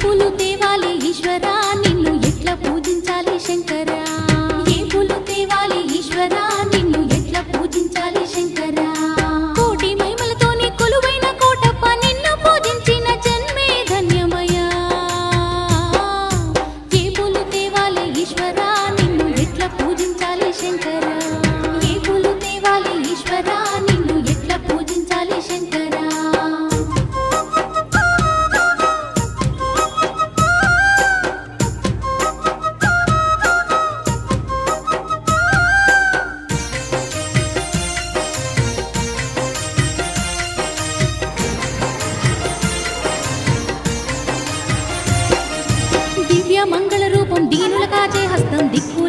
పూలు తేవాలి ఈశ్వరా నిన్ను ఎట్లా పూజించాలి శంకరా ఏ పూలు తేవాలి ఈశ్వరా నిన్ను ఎట్లా పూజించాలి శంకరా కోటి మహిమలతోని కొలువైన కోటప్ప నిన్ను పూజించిన జన్మే ధన్యమయ్యా ఏ పూలు తేవాలి ఈశ్వరా నిన్ను ఎట్లా పూజించాలి శంకరా ఏ పూలు తేవాలి ఈశ్వరా నిన్ను ఎట్లా పూజించాలి శంకరా దివ్య మంగళ రూపం దీనుల కాచే హస్తం దిక్కు